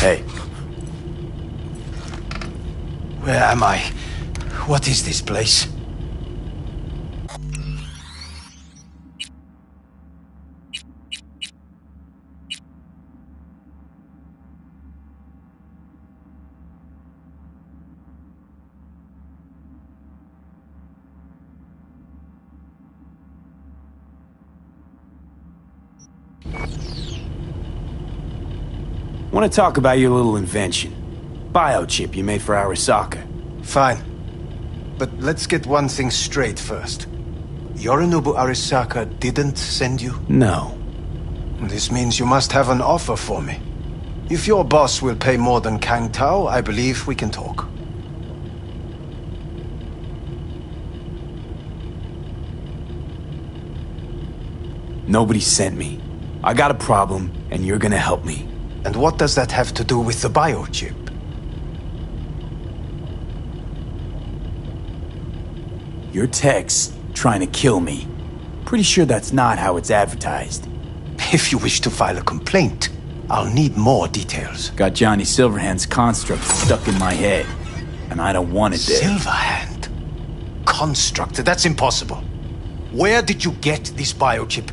Hey. Where am I? What is this place? Want to talk about your little invention. Biochip you made for Arasaka. Fine. But let's get one thing straight first. Yorinobu Arasaka didn't send you? No. This means you must have an offer for me. If your boss will pay more than Kang Tao, I believe we can talk. Nobody sent me. I got a problem, and you're gonna help me. And what does that have to do with the biochip? Your text trying to kill me. Pretty sure that's not how it's advertised. If you wish to file a complaint, I'll need more details. Got Johnny Silverhand's construct stuck in my head, and I don't want it there. Silverhand? Construct? That's impossible. Where did you get this biochip?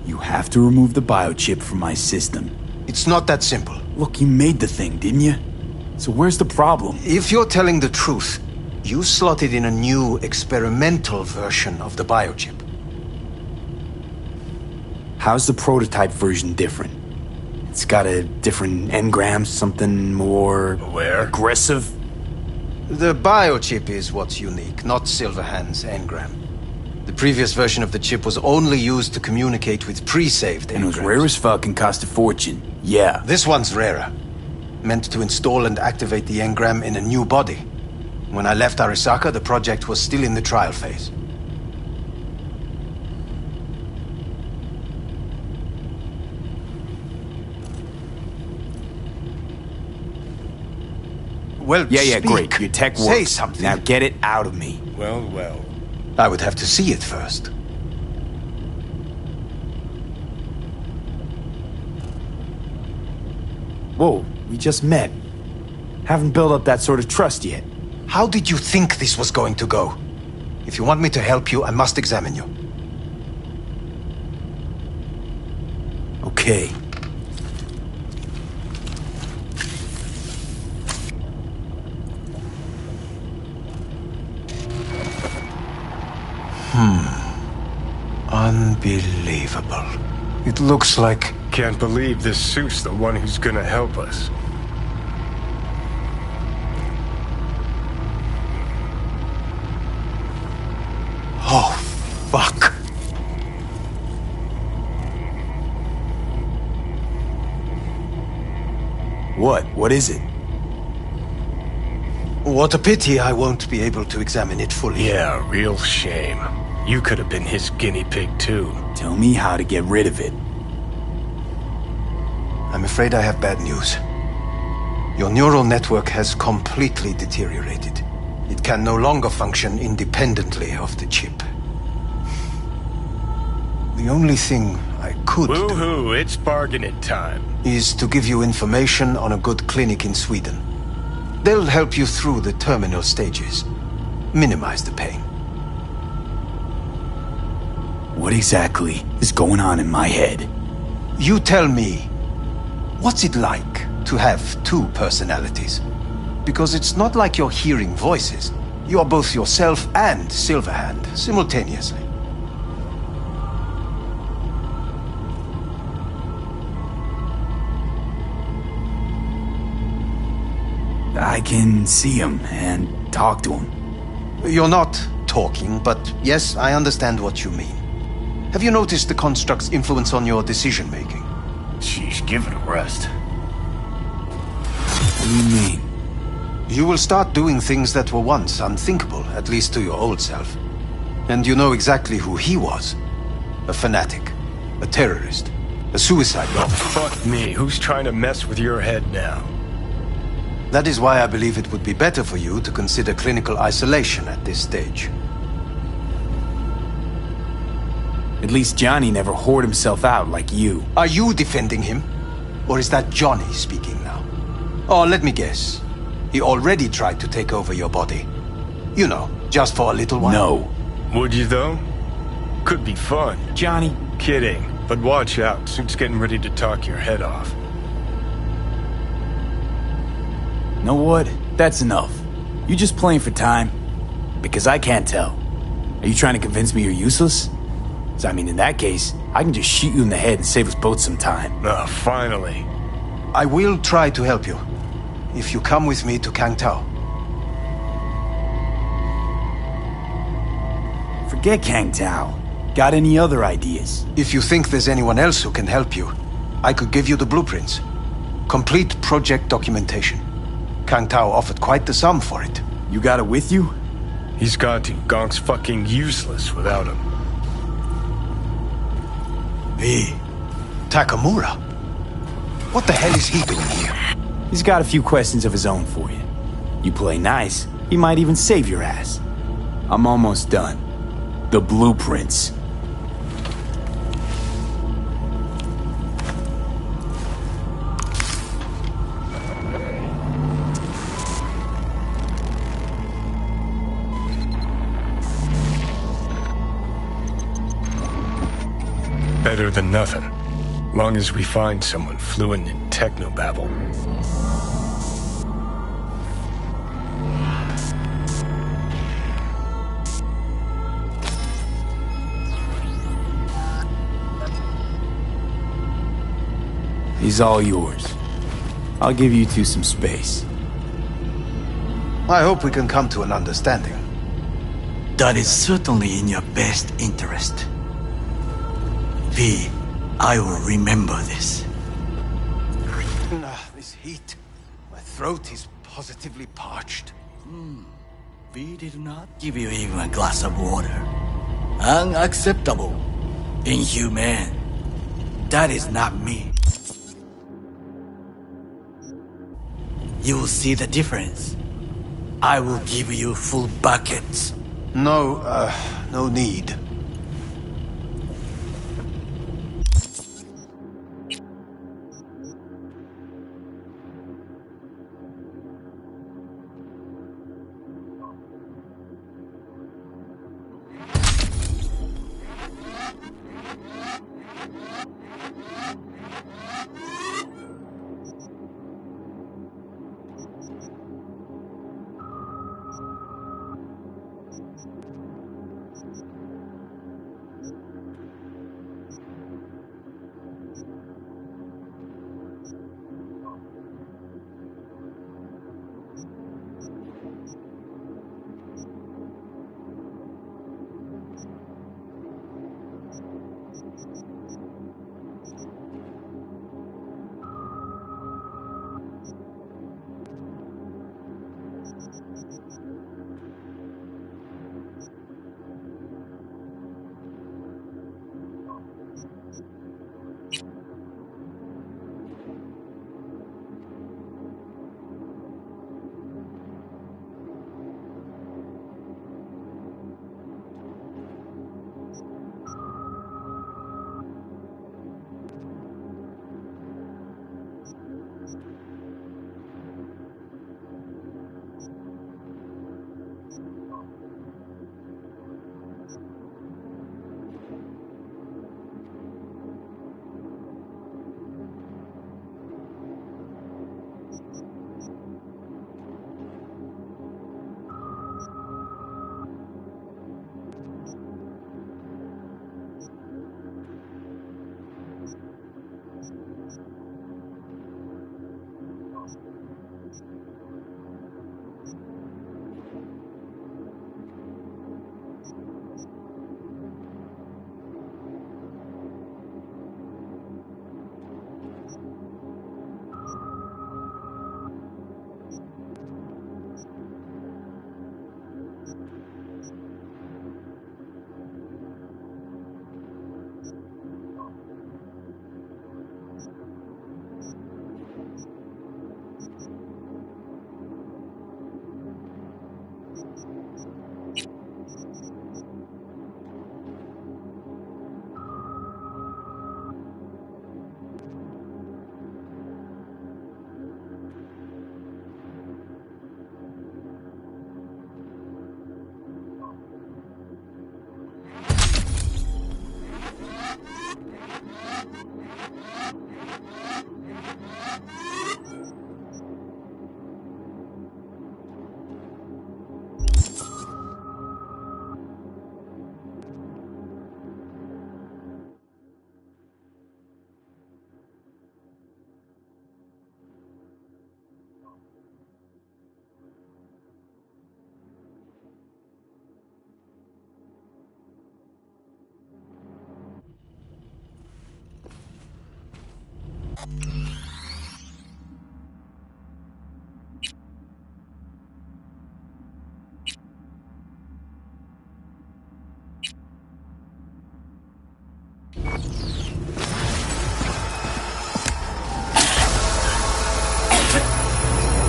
You have to remove the biochip from my system. It's not that simple. Look, you made the thing, didn't you? So where's the problem? If you're telling the truth, you slotted in a new experimental version of the biochip. How's the prototype version different? It's got a different engram, something more... aggressive? The biochip is what's unique, not Silverhand's engram. The previous version of the chip was only used to communicate with pre-saved engrams. And it was rare as fuck and cost a fortune. Yeah. This one's rarer. Meant to install and activate the engram in a new body. When I left Arasaka, the project was still in the trial phase. Well, Yeah, speak. great. Your tech works. Say something. Now get it out of me. Well. I would have to see it first. Whoa, we just met. Haven't built up that sort of trust yet. How did you think this was going to go? If you want me to help you, I must examine you. Okay. Unbelievable. It looks like... Can't believe this suit's the one who's gonna help us. Oh, fuck. What? What is it? What a pity I won't be able to examine it fully. Yeah, real shame. You could have been his guinea pig too. Tell me how to get rid of it. I'm afraid I have bad news. Your neural network has completely deteriorated. It can no longer function independently of the chip. The only thing I could do Woo-hoo, it's bargaining time. is to give you information on a good clinic in Sweden. They'll help you through the terminal stages. Minimize the pain. What exactly is going on in my head? You tell me, what's it like to have two personalities? Because it's not like you're hearing voices. You are both yourself and Silverhand simultaneously. I can see him and talk to him. You're not talking, but yes, I understand what you mean. Have you noticed the construct's influence on your decision-making? Sheesh, give it a rest. What do you mean? You will start doing things that were once unthinkable, at least to your old self. And you know exactly who he was. A fanatic, a terrorist, a suicide bomber. Fuck me, who's trying to mess with your head now? That is why I believe it would be better for you to consider clinical isolation at this stage. At least Johnny never whored himself out like you. Are you defending him? Or is that Johnny speaking now? Oh, let me guess. He already tried to take over your body. You know, just for a little while. No. Would you, though? Could be fun. Johnny. Kidding. But watch out. Suit's getting ready to talk your head off. Know what? That's enough. You just playing for time? Because I can't tell. Are you trying to convince me you're useless? 'Cause I mean, in that case, I can just shoot you in the head and save us both some time. Ah, finally. I will try to help you. If you come with me to Kangtao. Forget Kangtao. Got any other ideas? If you think there's anyone else who can help you, I could give you the blueprints. Complete project documentation. Kangtao offered quite the sum for it. You got it with you? He's got to. Gonk's fucking useless without him. V. Takamura? What the hell is he doing here? He's got a few questions of his own for you. You play nice, he might even save your ass. I'm almost done. The blueprints. Better than nothing. Long as we find someone fluent in technobabble. He's all yours. I'll give you two some space. I hope we can come to an understanding. That is certainly in your best interest. V, I will remember this. This heat. My throat is positively parched. V did not give you even a glass of water. Unacceptable. Inhumane. That is not me. You will see the difference. I will give you full buckets. No need.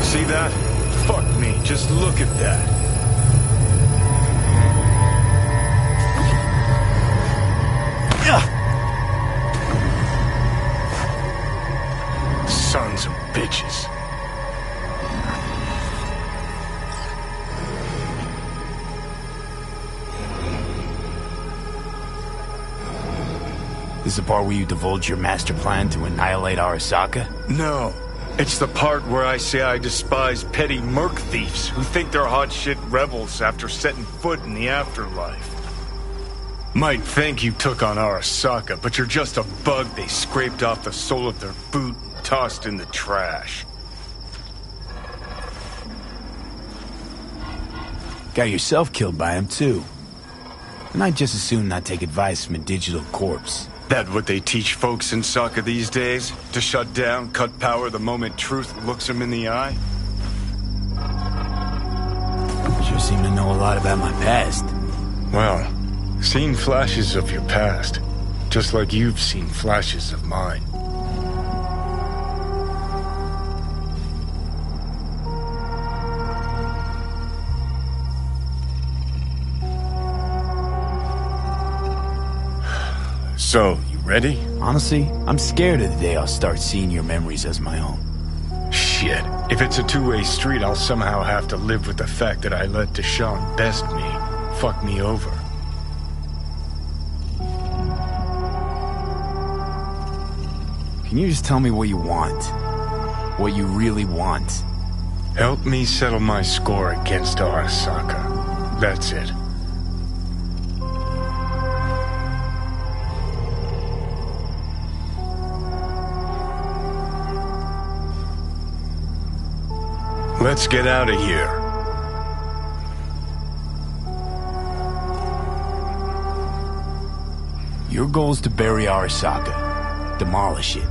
See that? Fuck me, just look at that. Sons of bitches. This is the part where you divulge your master plan to annihilate Arasaka? No. It's the part where I say I despise petty merc thieves who think they're hot shit rebels after setting foot in the afterlife. Might think you took on Arasaka, but you're just a bug they scraped off the sole of their boot and tossed in the trash. Got yourself killed by him, too. And I'd just as soon not take advice from a digital corpse. That what they teach folks in Saka these days? To shut down, cut power the moment truth looks them in the eye? Sure seem to know a lot about my past. Well, seen flashes of your past, just like you've seen flashes of mine. So, you ready? Honestly, I'm scared of the day I'll start seeing your memories as my own. Shit. If it's a two-way street, I'll somehow have to live with the fact that I let Deshaun best me, fuck me over. Can you just tell me what you want? What you really want? Help me settle my score against Arasaka. That's it. Let's get out of here. Your goal's to bury Arasaka. Demolish it.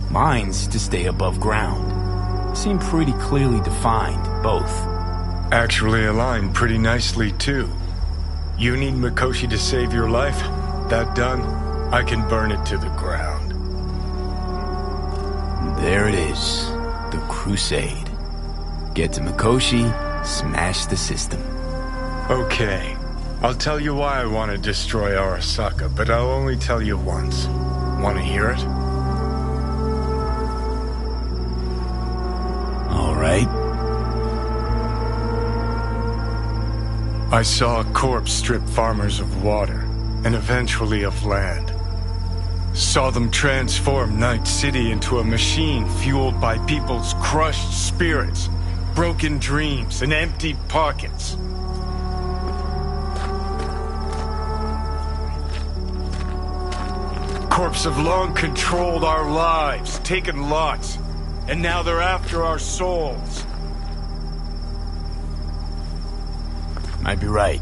Mine's to stay above ground. Seem pretty clearly defined, both. Actually aligned pretty nicely, too. You need Mikoshi to save your life? That done, I can burn it to the ground. There it is. The Crusade. Get to Mikoshi, smash the system. Okay. I'll tell you why I want to destroy Arasaka, but I'll only tell you once. Want to hear it? All right. I saw a corpse strip farmers of water, and eventually of land. Saw them transform Night City into a machine fueled by people's crushed spirits, broken dreams, and empty pockets. Corps have long controlled our lives, taken lots, and now they're after our souls. Might be right.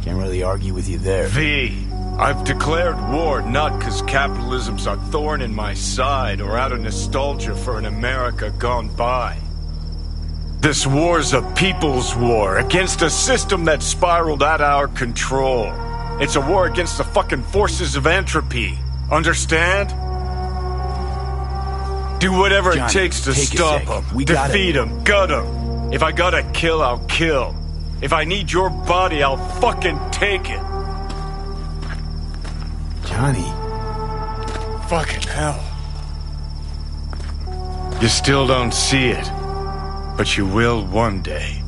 Can't really argue with you there. V, I've declared war not because capitalism's a thorn in my side or out of nostalgia for an America gone by. This war's a people's war against a system that spiraled out of our control. It's a war against the fucking forces of entropy. Understand? Do whatever Johnny, it takes to take a stop sec. them, We gotta- defeat them, gut them. If I gotta kill, I'll kill. If I need your body, I'll fucking take it. Johnny. Fucking hell. You still don't see it, but you will one day.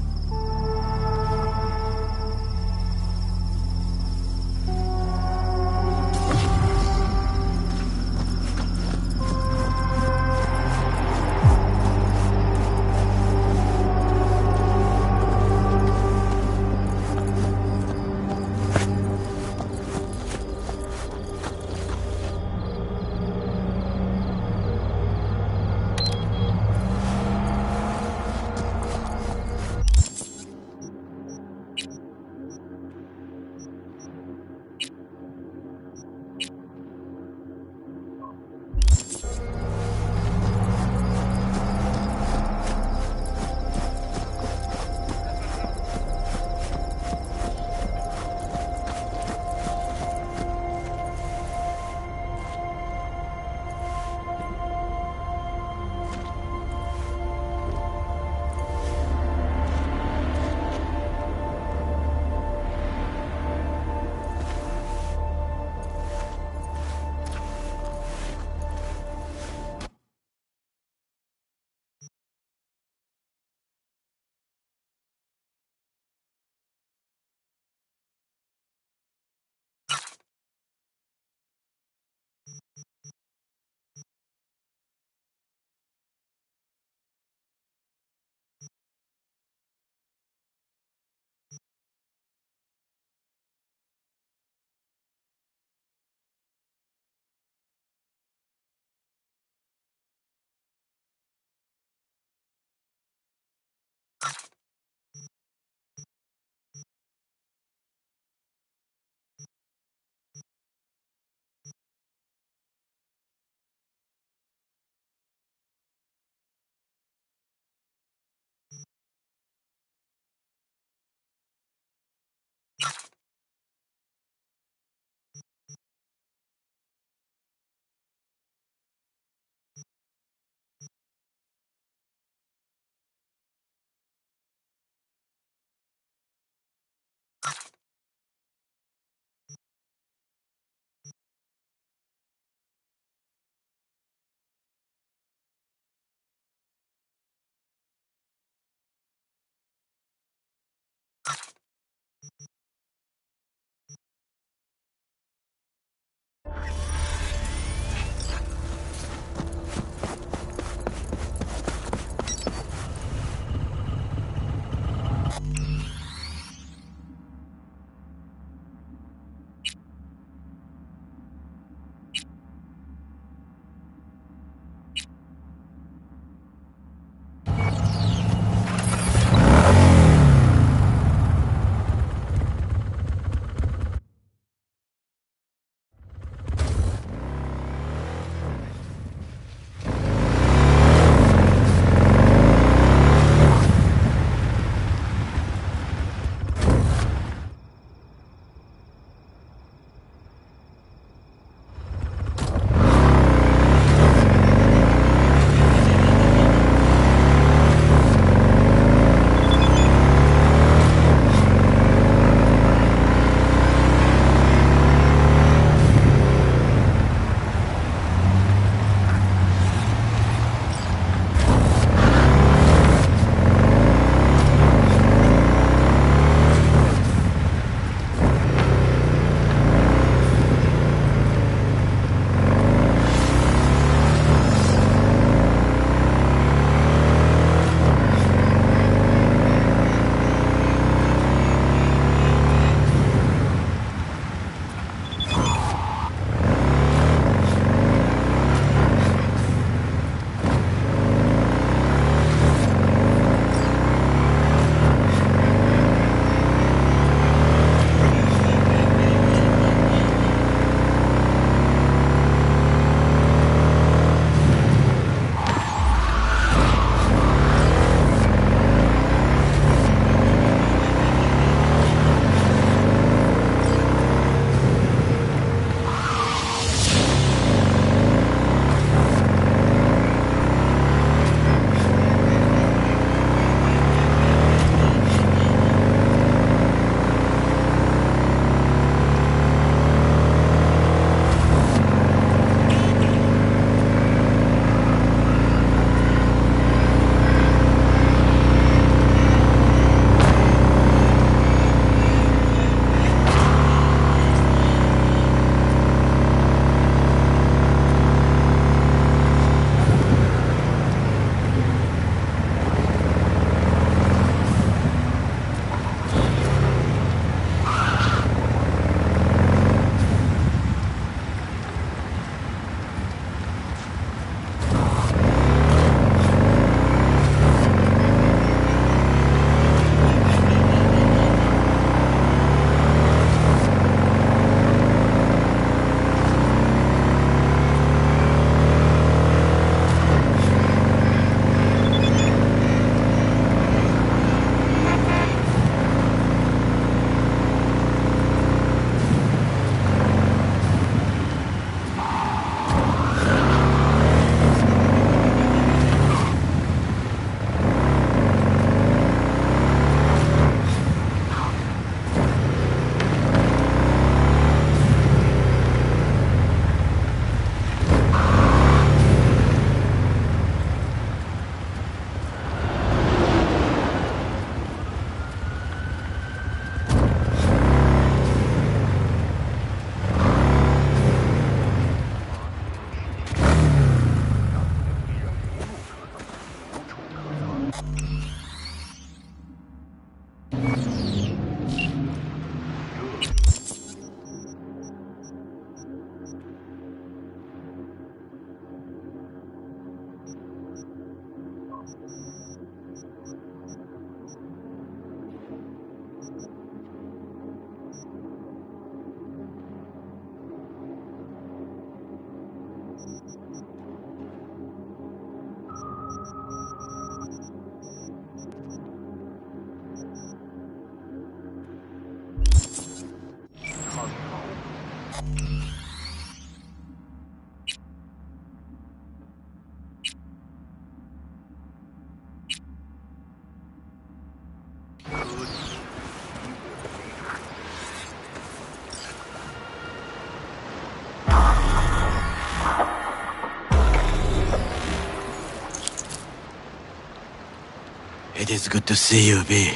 is good to see you, B.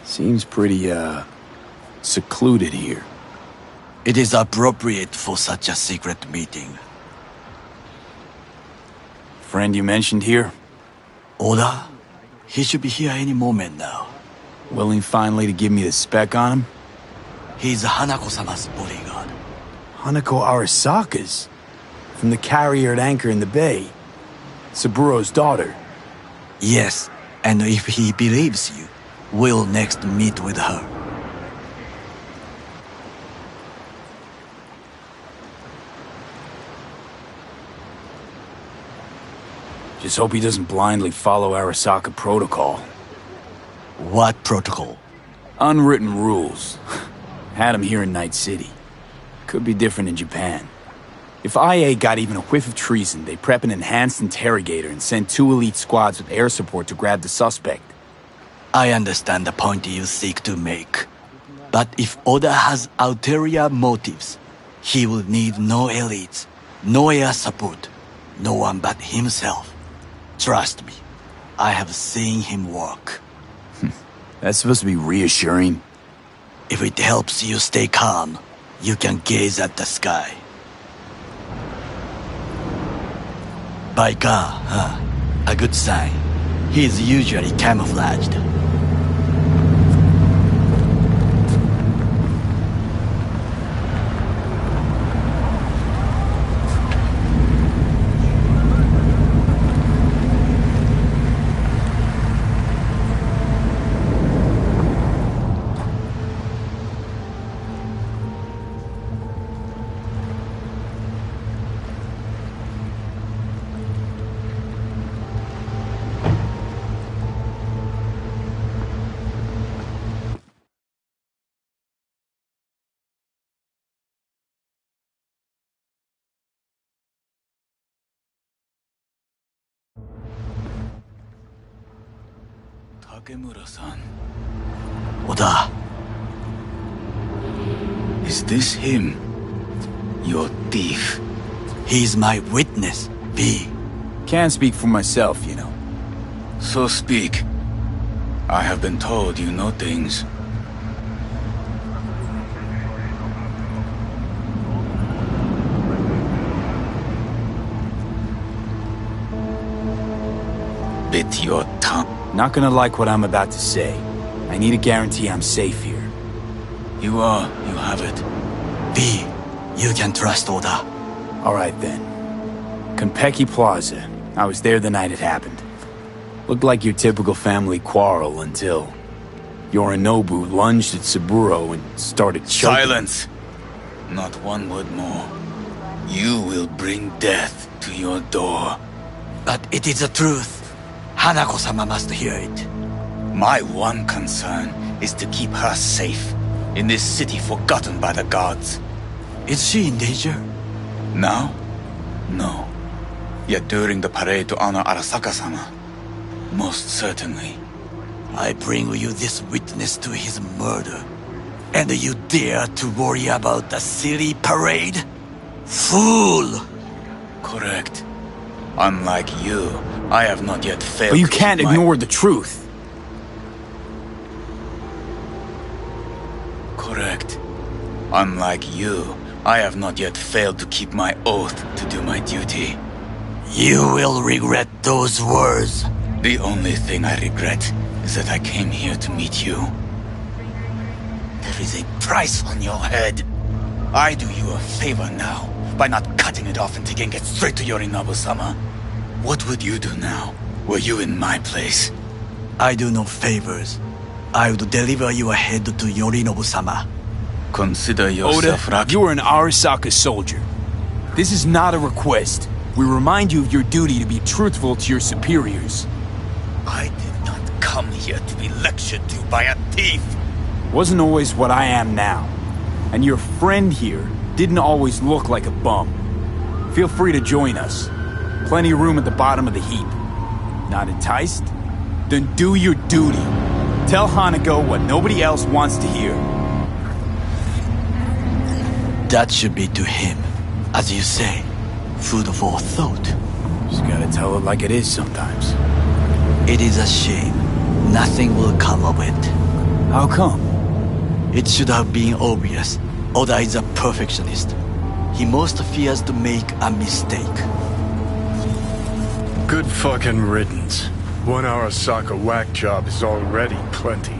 Seems pretty, secluded here. It is appropriate for such a secret meeting. Friend you mentioned here? Oda? He should be here any moment now. Willing finally to give me the spec on him? He's Hanako-sama's bodyguard. Hanako Arasaka's? From the carrier at anchor in the bay. Saburo's daughter. Yes, and if he believes you, we'll next meet with her. Just hope he doesn't blindly follow Arasaka protocol. What protocol? Unwritten rules. Had him here in Night City. Could be different in Japan. If IA got even a whiff of treason, they prep an enhanced interrogator and send 2 elite squads with air support to grab the suspect. I understand the point you seek to make. But if Oda has ulterior motives, he will need no elites, no air support, no one but himself. Trust me, I have seen him work. That's supposed to be reassuring. If it helps you stay calm, you can gaze at the sky. By car, huh? A good sign. He is usually camouflaged. Takemura-san. Oda, Is this him? Your thief. he's my witness, B. Can't speak for myself, you know. So speak. I have been told you know things. Bit your tongue. Not gonna like what I'm about to say. I need a guarantee I'm safe here. You have it. B, you can trust Oda. Alright then. Konpeki Plaza. I was there the night it happened. Looked like your typical family quarrel until Yorinobu lunged at Saburo and started choking. Silence! Not one word more. You will bring death to your door. But it is the truth. Hanako-sama must hear it. My one concern is to keep her safe in this city forgotten by the gods. Is she in danger? Now? No. Yet during the parade to honor Arasaka-sama, most certainly. I bring you this witness to his murder. And you dare to worry about the silly parade? Fool! Correct. Unlike you, I have not yet failed. But you to can't keep my- ignore the truth. Correct. Unlike you, I have not yet failed to keep my oath to do my duty. You will regret those words. The only thing I regret is that I came here to meet you. There is a price on your head. I do you a favor now by not cutting it off and taking it straight to Yorinobu-sama. What would you do now, were you in my place? I do no favors. I would deliver your head to Yorinobu-sama. Consider yourself Oda, lucky. you are an Arasaka soldier. This is not a request. We remind you of your duty to be truthful to your superiors. I did not come here to be lectured to by a thief. Wasn't always what I am now. And your friend here didn't always look like a bum. Feel free to join us. Plenty of room at the bottom of the heap. Not enticed? Then do your duty. Tell Hanako what nobody else wants to hear. That should be to him. As you say, food for thought. Just gotta tell it like it is sometimes. It is a shame. nothing will come of it. How come? It should have been obvious. Oda is a perfectionist. He most fears to make a mistake. Good fucking riddance. 1 Arasaka whack job is already plenty.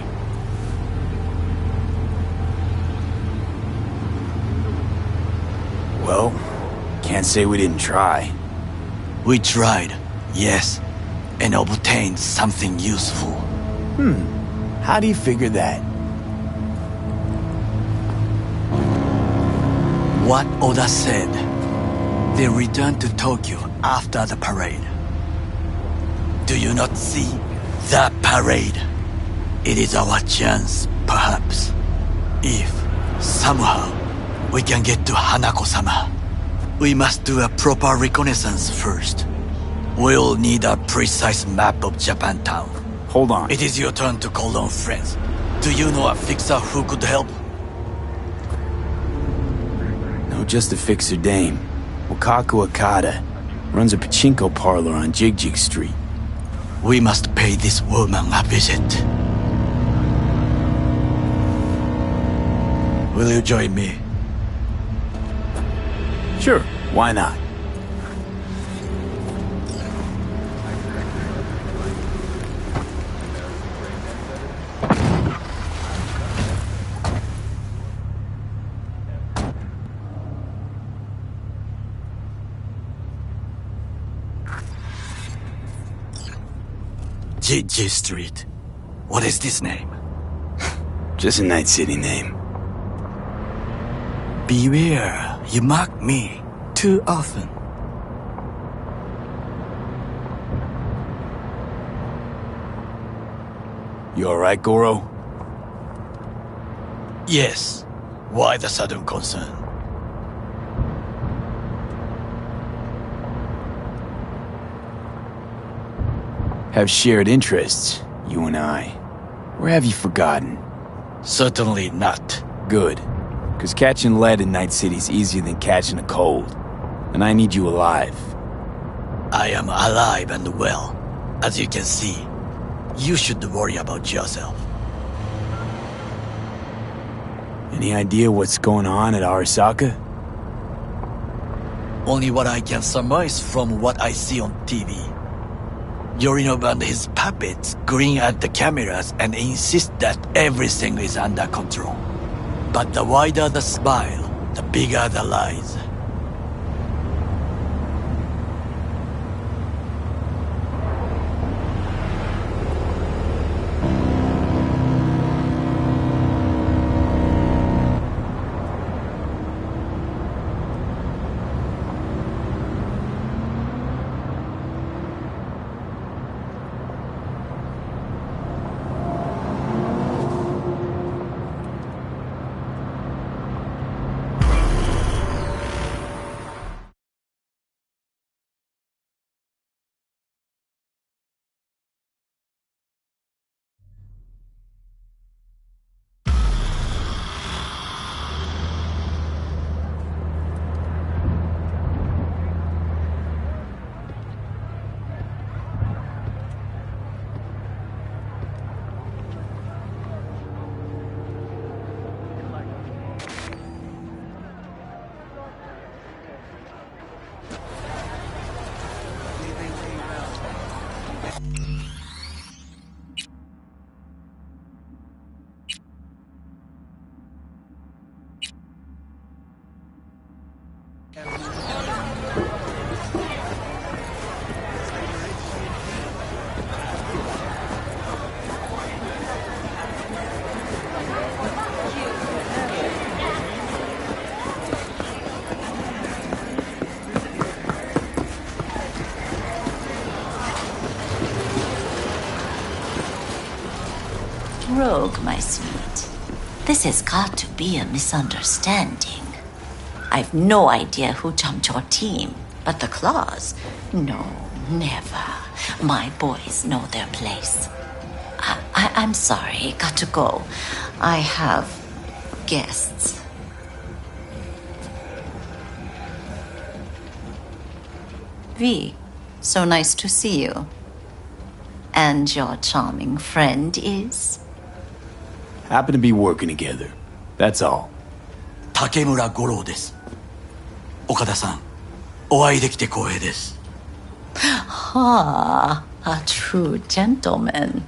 Well, can't say we didn't try. We tried, yes, and obtained something useful. How do you figure that? What Oda said. They returned to Tokyo after the parade. Do you not see the parade? It is our chance, perhaps. If, somehow, we can get to Hanako-sama. We must do a proper reconnaissance first. We'll need a precise map of Japantown. Hold on. It is your turn to call on friends. Do you know a fixer who could help? No, just a fixer dame. Wakaku Akata runs a pachinko parlor on Jig Street. We must pay this woman a visit. Will you join me? Sure, why not? Jig Street. What is this name? Just a Night City name. Beware, you mock me too often. You alright, Goro? Yes. Why the sudden concern? Have shared interests, you and I. Or have you forgotten? Certainly not. Good. Because catching lead in Night City's easier than catching a cold. And I need you alive. I am alive and well. As you can see, you should worry about yourself. Any idea what's going on at Arasaka? Only what I can surmise from what I see on TV. Yorinobu and his puppets grin at the cameras and insist that everything is under control. But the wider the smile, the bigger the lies. Rogue, my sweet. This has got to be a misunderstanding. I've no idea who jumped your team, but the claws? No, never. My boys know their place. I'm sorry, got to go. I have guests. V, so nice to see you. And your charming friend is? Happen to be working together. That's all. 竹村五郎です。岡田さん、お会いできて光栄です。Ah, a true gentleman.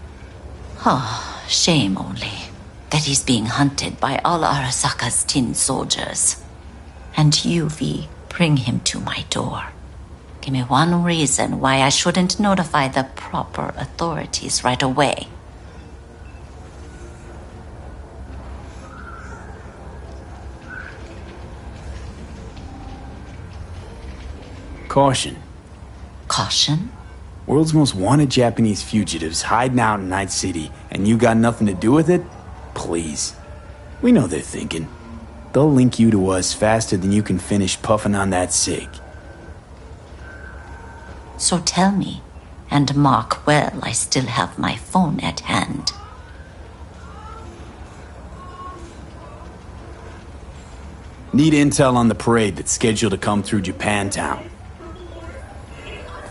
Ah, shame only that he's being hunted by all Arasaka's tin soldiers. And you, V, bring him to my door. Give me one reason why I shouldn't notify the proper authorities right away. Caution. Caution? World's most wanted Japanese fugitives hiding out in Night City, and you got nothing to do with it? Please. We know they're thinking. They'll link you to us faster than you can finish puffing on that cig. So tell me, and mark well I still have my phone at hand. Need intel on the parade that's scheduled to come through Japantown.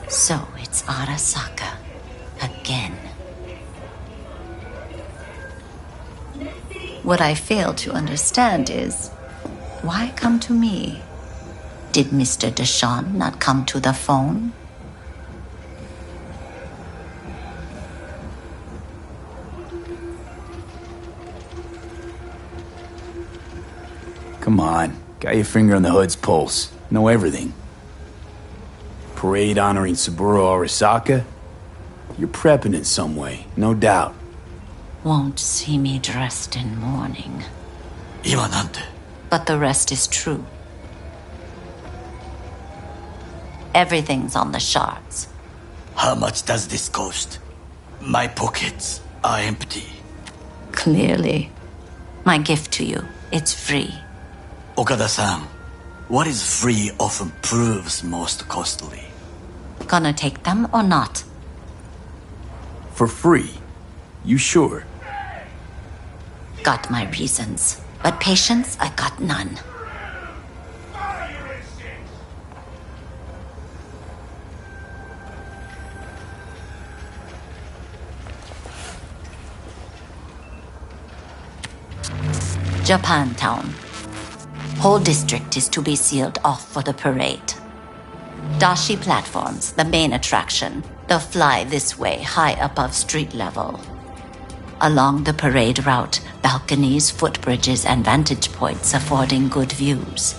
So it's Arasaka again. What I fail to understand is, why come to me? Did Mr. Deshawn not come to the phone? Come on, got your finger on the hood's pulse. Know everything. Parade honoring Saburo Arasaka? You're prepping in some way, no doubt. Won't see me dressed in mourning. 今なんて But the rest is true. Everything's on the shards. How much does this cost? My pockets are empty. Clearly. My gift to you, it's free. Okada-san, what is free often proves most costly. Gonna take them or not? For free? You sure? Got my reasons, but patience I got none. Japantown. Whole district is to be sealed off for the parade. Dashi platforms, the main attraction. They'll fly this way, high above street level. Along the parade route, balconies, footbridges, and vantage points affording good views.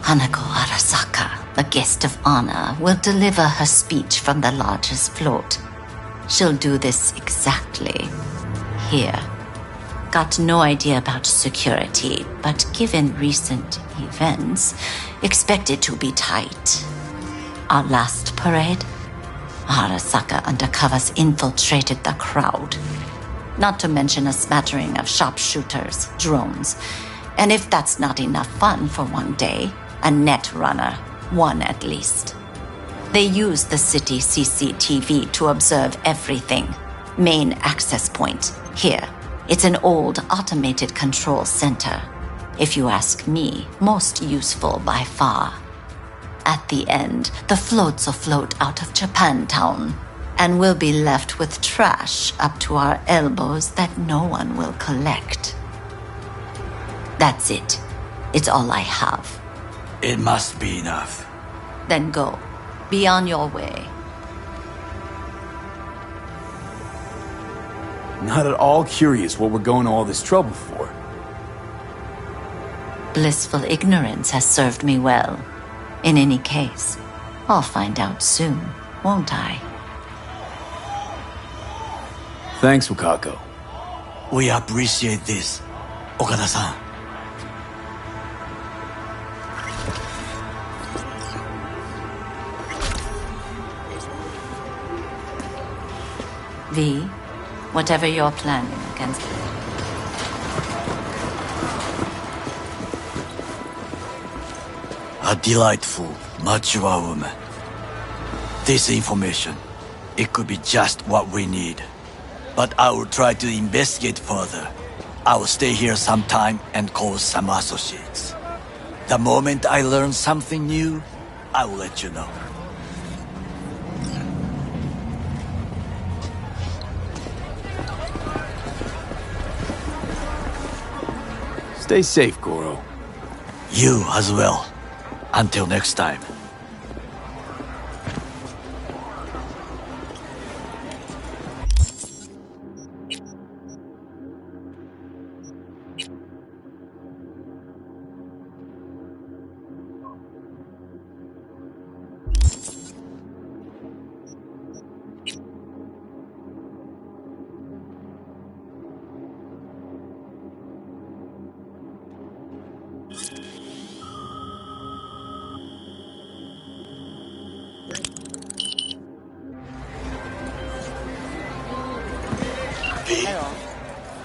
Hanako Arasaka, the guest of honor, will deliver her speech from the largest float. She'll do this exactly here. Got no idea about security, but given recent events, expect it to be tight. Our last parade, Arasaka undercovers infiltrated the crowd. Not to mention a smattering of sharpshooters, drones, and if that's not enough fun for one day, a net runner, one at least. They use the city CCTV to observe everything. Main access point, here. It's an old automated control center. If you ask me, most useful by far. At the end, the floats will float out of Japantown, and we'll be left with trash up to our elbows that no one will collect. That's it. It's all I have. It must be enough. Then go. Be on your way. Not at all curious what we're going to all this trouble for. Blissful ignorance has served me well. In any case, I'll find out soon, won't I? Thanks, Wakako. We appreciate this, Okada-san. V, whatever you're planning against... A delightful, mature woman. This information, it could be just what we need. But I will try to investigate further. I will stay here some time and call some associates. The moment I learn something new, I will let you know. Stay safe, Goro. You as well. Until next time.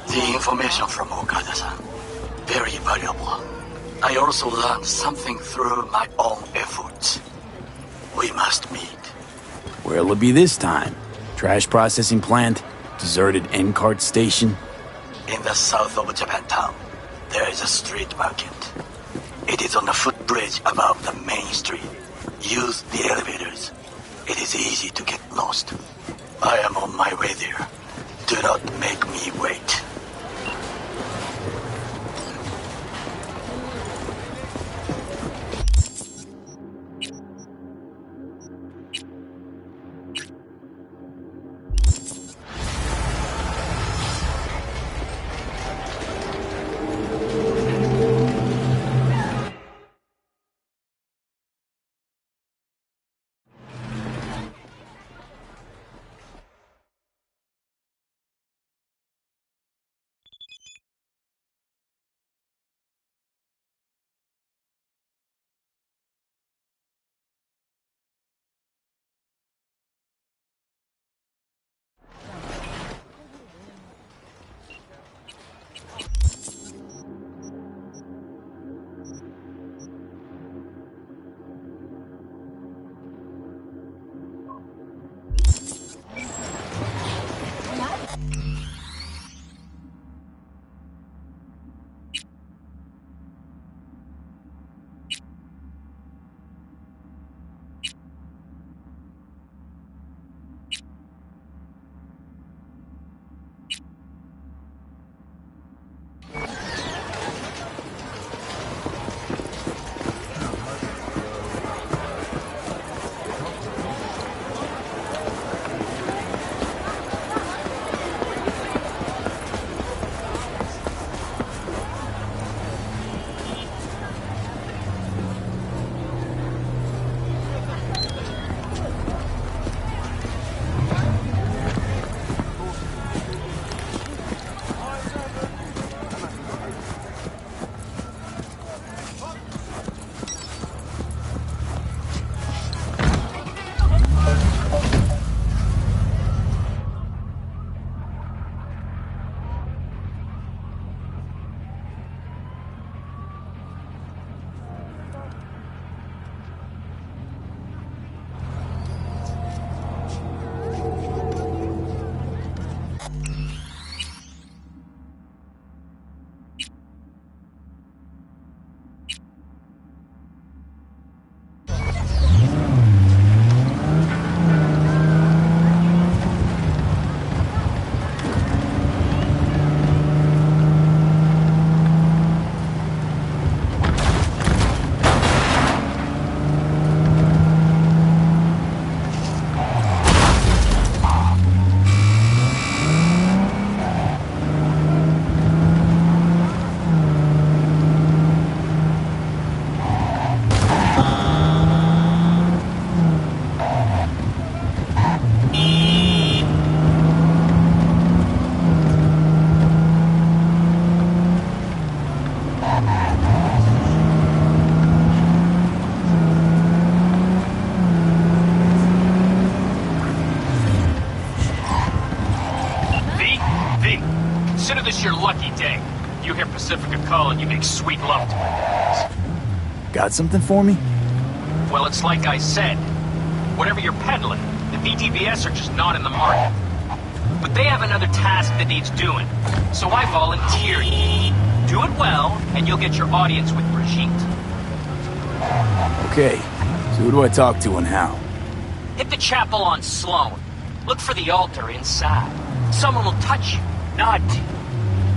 The information from Okada-san, very valuable. I also learned something through my own efforts. We must meet. Where'll it be this time? Trash processing plant? Deserted N-cart station? In the south of Japantown, there is a street market. It is on the footbridge above the main street. Use the elevators. It is easy to get lost. I am on my way there. Do not make me wait. Consider this your lucky day. You hear Pacifica call and you make sweet love to her. Got something for me? Well, it's like I said. Whatever you're peddling, the VTVS are just not in the market. But they have another task that needs doing. So I volunteer you. Do it well, and you'll get your audience with Brigitte. Okay, so who do I talk to and how? Hit the chapel on Sloan. Look for the altar inside. Someone will touch you, nod to you.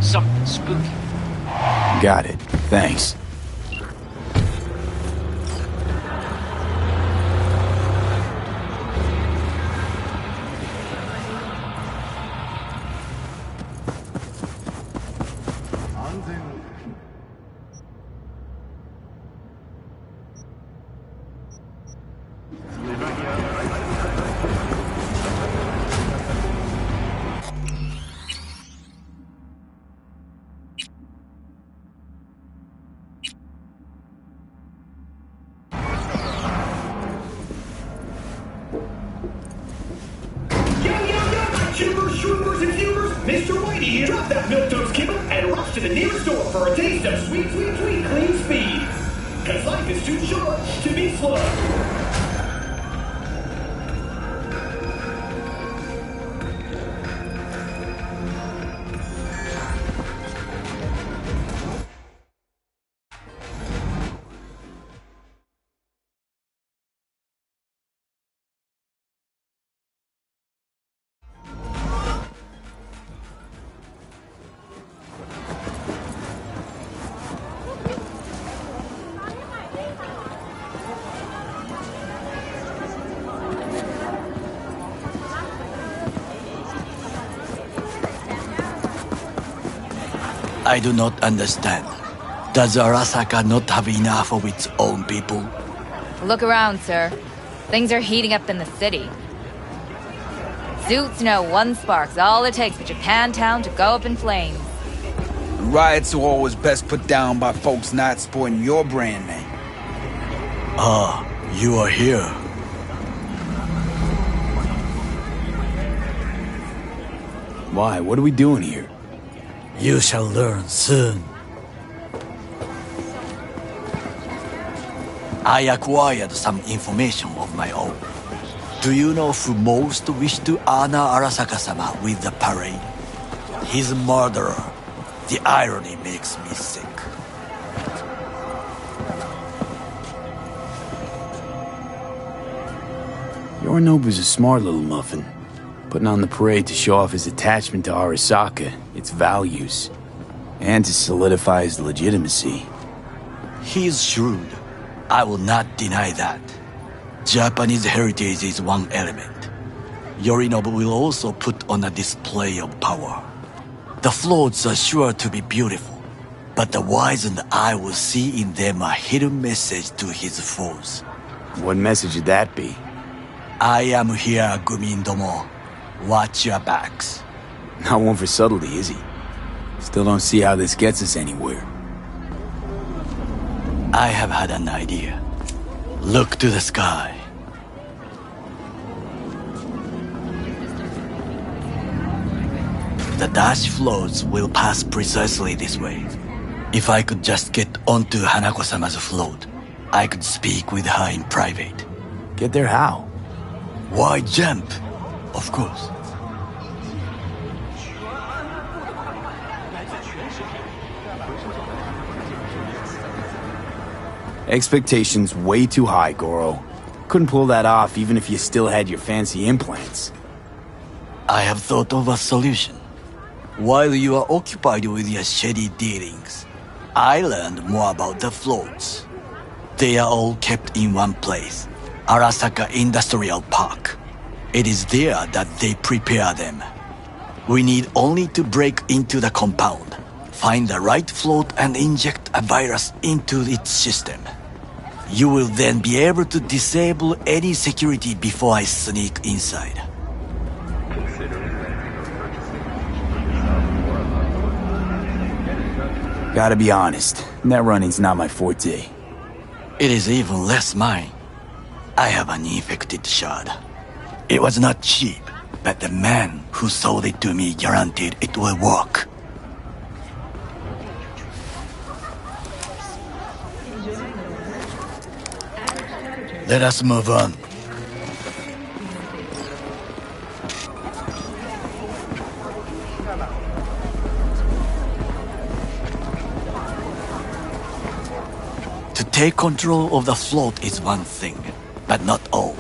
Something spooky. Got it. Thanks. Shroomers and fumers, Mr. Whitey here. Drop that milquetoast kibble and rush to the nearest store for a taste of sweet, sweet, sweet clean speed. Cause life is too short to be slow. I do not understand. Does Arasaka not have enough of its own people? Look around, sir. Things are heating up in the city. Suits know one spark's all it takes for Japantown to go up in flames. Riots are always best put down by folks not sporting your brand name. Ah, you are here. Why? What are we doing here? You shall learn soon. I acquired some information of my own. Do you know who most wished to honor Arasaka-sama with the parade? His murderer. The irony makes me sick. Yorinobu's a smart little muffin. Putting on the parade to show off his attachment to Arasaka, its values, and to solidify his legitimacy. He is shrewd. I will not deny that. Japanese heritage is one element. Yorinobu will also put on a display of power. The floats are sure to be beautiful, but the wizened eye will see in them a hidden message to his foes. What message would that be? I am here, Gumin-domo. Watch your backs. Not one for subtlety, is he? Still don't see how this gets us anywhere. I have had an idea. Look to the sky. The dash floats will pass precisely this way. If I could just get onto Hanako-sama's float, I could speak with her in private. Get there how? Why jump? Of course. Expectations way too high, Goro. Couldn't pull that off even if you still had your fancy implants. I have thought of a solution. While you are occupied with your shady dealings, I learned more about the floats. They are all kept in one place, Arasaka Industrial Park. It is there that they prepare them. We need only to break into the compound, find the right float and inject a virus into its system. You will then be able to disable any security before I sneak inside. Gotta be honest, net running's not my forte. It is even less mine. I have an infected shard. It was not cheap, but the man who sold it to me guaranteed it will work. Let us move on. To take control of the float is one thing, but not all.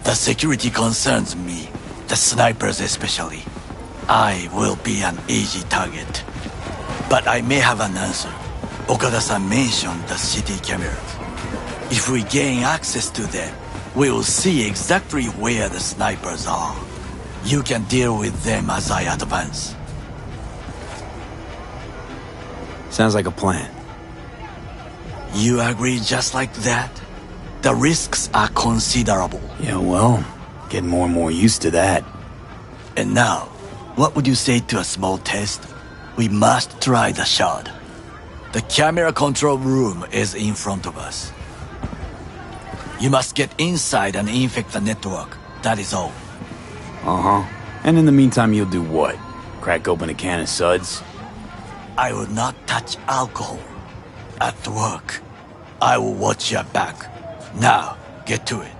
The security concerns me, the snipers especially. I will be an easy target. But I may have an answer. Okada-san mentioned the city cameras. If we gain access to them, we will see exactly where the snipers are. You can deal with them as I advance. Sounds like a plan. You agree just like that? The risks are considerable. Yeah, well, getting more and more used to that. And now, what would you say to a small test? We must try the shard. The camera control room is in front of us. You must get inside and infect the network. That is all. Uh-huh. And in the meantime, you'll do what? Crack open a can of suds? I will not touch alcohol. At work, I will watch your back. Now, get to it.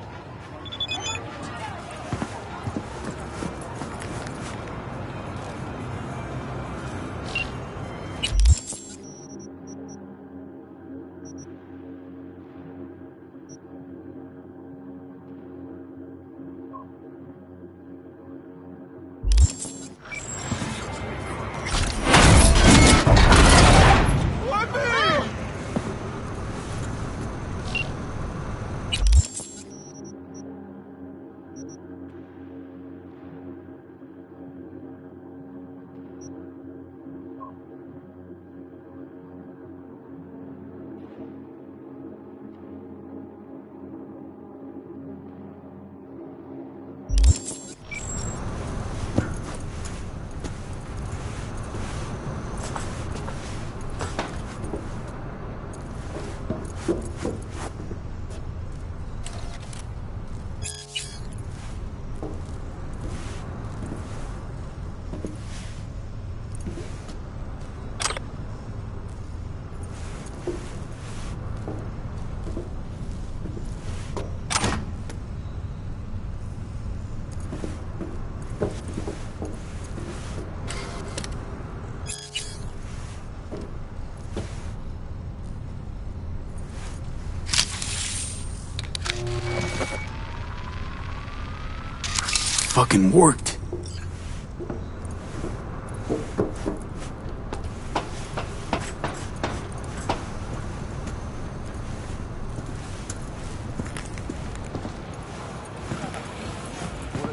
Fucking worked.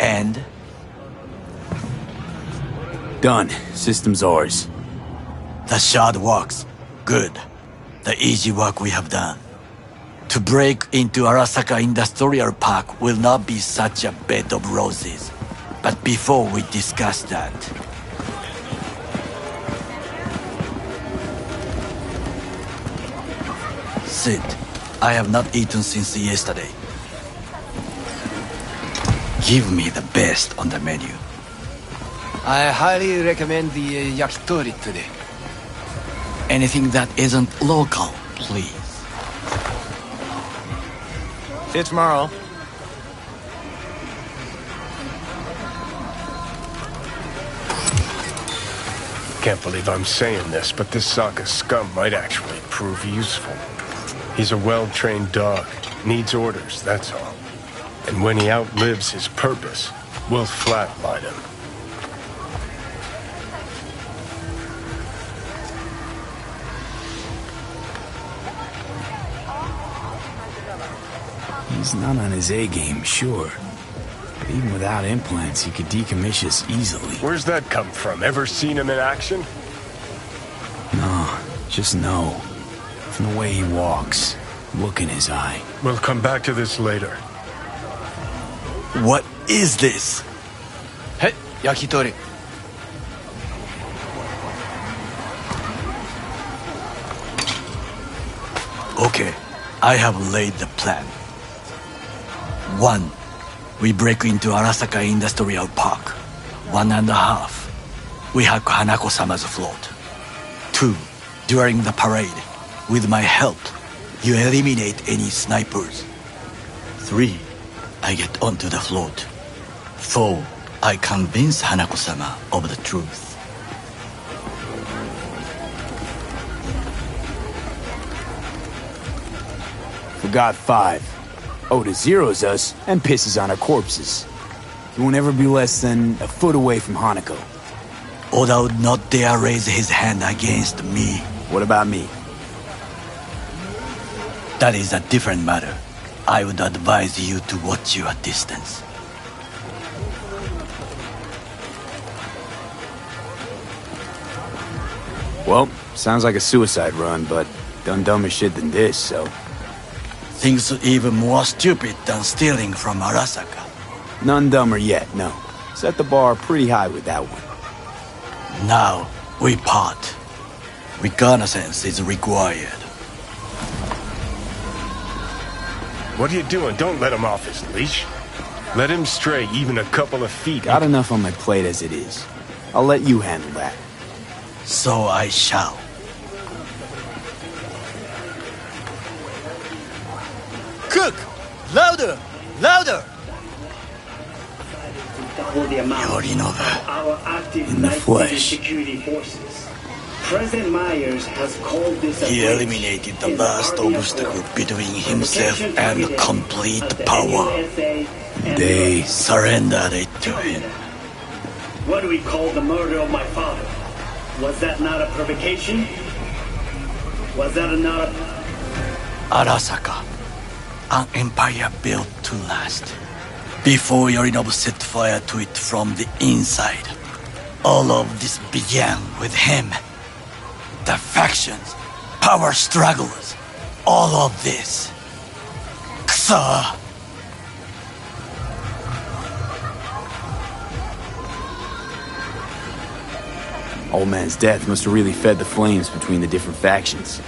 And? Done. System's ours. The shard works. Good. The easy work we have done. To break into Arasaka Industrial Park will not be such a bed of roses. But before we discuss that... Sit. I have not eaten since yesterday. Give me the best on the menu. I highly recommend the yakitori today. Anything that isn't local, please. See you tomorrow. Can't believe I'm saying this, but this Sokka scum might actually prove useful. He's a well-trained dog. Needs orders, that's all. And when he outlives his purpose, we'll flatline him. He's not on his A-game, sure. But even without implants, he could decommission us easily. Where's that come from? Ever seen him in action? No, just know. From the way he walks, look in his eye. We'll come back to this later. What is this? Hey, yakitori. Okay, I have laid the plan. 1. We break into Arasaka Industrial Park. 1.5. We hack Hanako-sama's float. 2. During the parade, with my help, you eliminate any snipers. 3. I get onto the float. 4. I convince Hanako-sama of the truth. Forgot 5. Oda zeros us and pisses on our corpses. He won't ever be less than a foot away from Hanako. Oda would not dare raise his hand against me. What about me? That is a different matter. I would advise you to watch your distance. Well, sounds like a suicide run, but done dumber shit than this, so... Things even more stupid than stealing from Arasaka. None dumber yet, no. Set the bar pretty high with that one. Now, we part. Reconnaissance is required. What are you doing? Don't let him off his leash. Let him stray even a couple of feet. Got enough on my plate as it is. I'll let you handle that. So I shall. Cook! Louder! Louder! Yorinobu. In the flesh. President Myers has called this He eliminated the last obstacle between himself and complete power. They surrendered it to him. What do we call the murder of my father? Was that not a provocation? Was that not a... Arasaka, an empire built to last. Before Yorinobu set fire to it from the inside, all of this began with him. The factions, power struggles, all of this. Kusa! Old man's death must have really fed the flames between the different factions.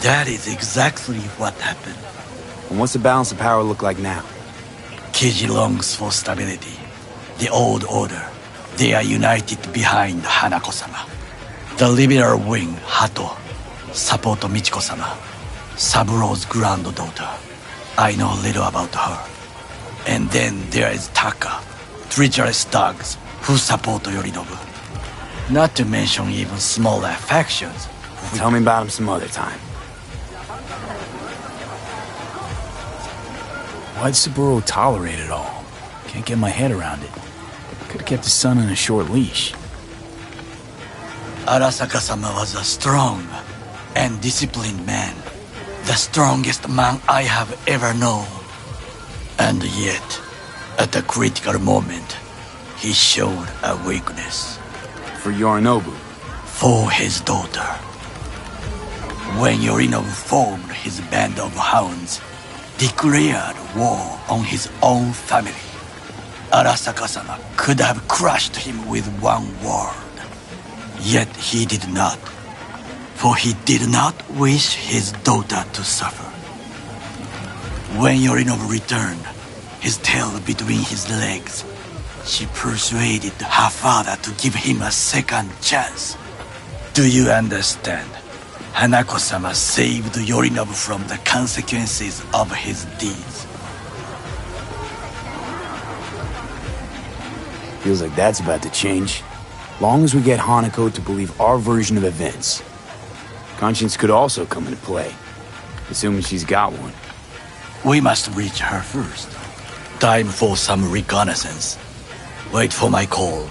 That is exactly what happened. And what's the balance of power look like now? Kiji longs for stability. The old order. They are united behind Hanako-sama. The liberal wing, Hato, support Michiko-sama, Saburo's granddaughter. I know little about her. And then there is Taka, treacherous dogs who support Yorinobu. Not to mention even smaller factions. Tell me about him some other time. Why'd Saburo tolerate it all? Can't get my head around it. Could have kept his son on a short leash. Arasaka-sama was a strong and disciplined man. The strongest man I have ever known. And yet, at the critical moment, he showed a weakness. For Yorinobu? For his daughter. When Yorinobu formed his band of hounds, declared war on his own family, Arasaka-sama could have crushed him with one word. Yet he did not, for he did not wish his daughter to suffer. When Yorinobu returned, his tail between his legs, she persuaded her father to give him a second chance. Do you understand? Hanako-sama saved Yorinobu from the consequences of his deeds. Feels like that's about to change. Long as we get Hanako to believe our version of events. Conscience could also come into play, assuming she's got one. We must reach her first. Time for some reconnaissance. Wait for my call.